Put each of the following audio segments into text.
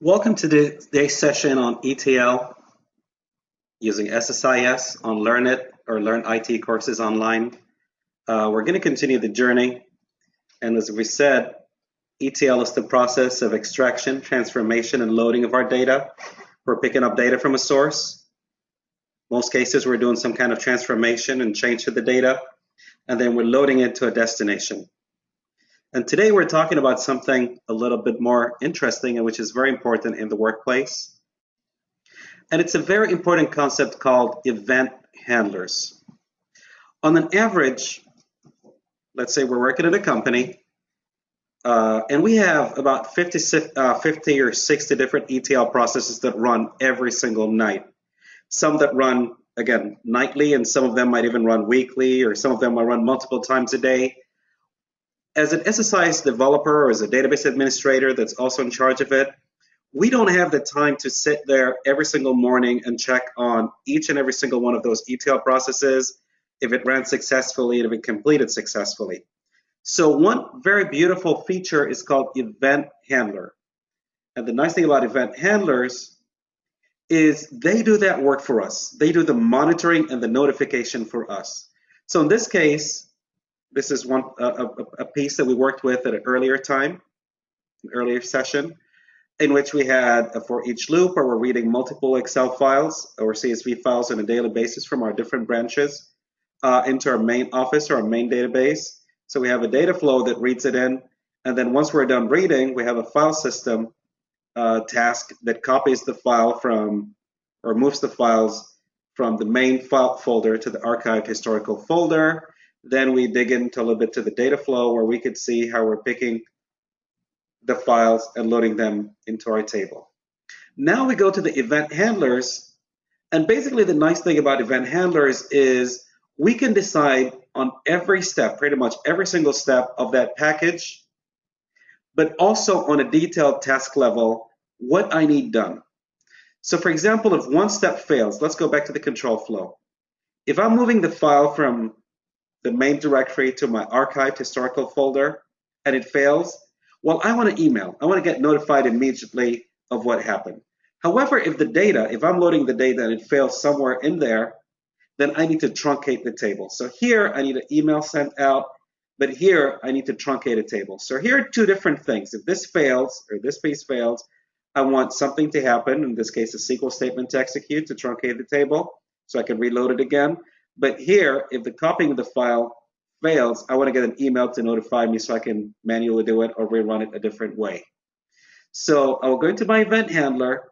Welcome to today's session on ETL using SSIS on Learn It or Learn IT courses online. We're going to continue the journey, and as we said, ETL is the process of extraction, transformation, and loading of our data. We're picking up data from a source. Most cases, we're doing some kind of transformation and change to the data, and then we're loading it to a destination. And today we're talking about something a little bit more interesting and which is very important in the workplace. And it's a very important concept called event handlers. On an average, let's say we're working at a company and we have about 50 or 60 different ETL processes that run every single night. Some that run, again, nightly, and some of them might even run weekly, or some of them might run multiple times a day. As an SSIS developer or as a database administrator that's also in charge of it, we don't have the time to sit there every single morning and check on each and every single one of those ETL processes, if it ran successfully and if it completed successfully. So one very beautiful feature is called event handler. And the nice thing about event handlers is they do that work for us. They do the monitoring and the notification for us. So in this case, this is a piece that we worked with at an earlier time, an earlier session, in which we had a for each loop where we're reading multiple Excel files or CSV files on a daily basis from our different branches into our main office or our main database. So we have a data flow that reads it in, and then once we're done reading, we have a file system task that copies the file from, or moves the files from the main file folder to the archived historical folder. Then we dig into a little bit to the data flow where we could see how we're picking the files and loading them into our table. Now we go to the event handlers, and basically the nice thing about event handlers is we can decide on every step, pretty much every single step of that package, but also on a detailed task level, what I need done. So for example, if one step fails, let's go back to the control flow. If I'm moving the file from the main directory to my archived historical folder and it fails, well, I want to email. I want to get notified immediately of what happened. However, if I'm loading the data and it fails somewhere in there, then I need to truncate the table. So here I need an email sent out, but here I need to truncate a table. So here are two different things. If this fails, or this piece fails, I want something to happen, in this case a SQL statement to execute to truncate the table so I can reload it again. But here, if the copying of the file fails, I want to get an email to notify me so I can manually do it or rerun it a different way. So I will go into my event handler,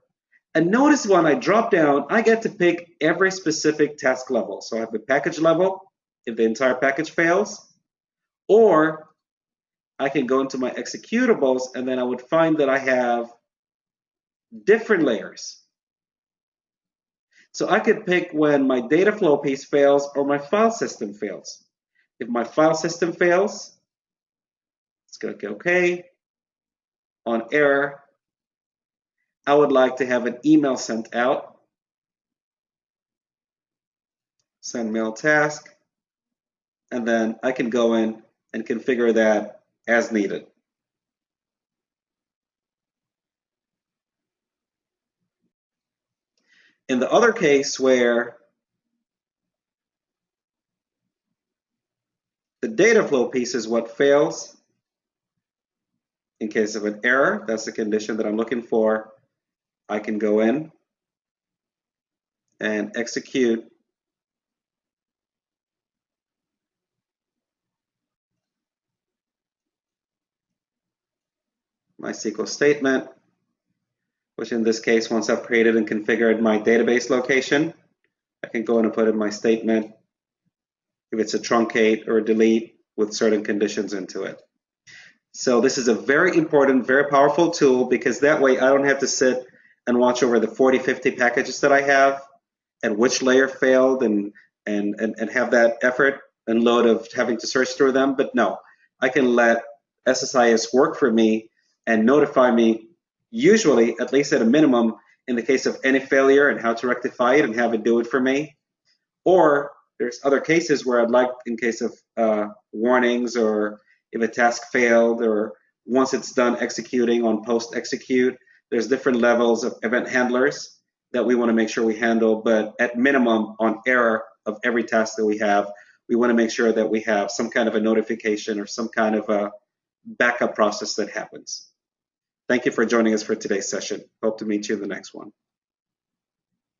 and notice when I drop down, I get to pick every specific task level. So I have the package level, if the entire package fails, or I can go into my executables, and then I would find that I have different layers. So I could pick when my data flow piece fails or my file system fails. If my file system fails, it's going to go OK. On error, I would like to have an email sent out. Send mail task. And then I can go in and configure that as needed. In the other case where the data flow piece is what fails, in case of an error, that's the condition that I'm looking for, I can go in and execute my SQL statement, which in this case, once I've created and configured my database location, I can go in and put in my statement if it's a truncate or a delete with certain conditions into it. So this is a very important, very powerful tool, because that way I don't have to sit and watch over the 40, 50 packages that I have and which layer failed and have that effort and load of having to search through them. But no, I can let SSIS work for me and notify me, usually, at least at a minimum, in the case of any failure and how to rectify it and have it do it for me. Or there's other cases where I'd like, in case of warnings, or if a task failed, or once it's done executing on post execute, There's different levels of event handlers that we want to make sure we handle, but at minimum, on error of every task that we have, we want to make sure that we have some kind of a notification or some kind of a backup process that happens. Thank you for joining us for today's session. Hope to meet you in the next one.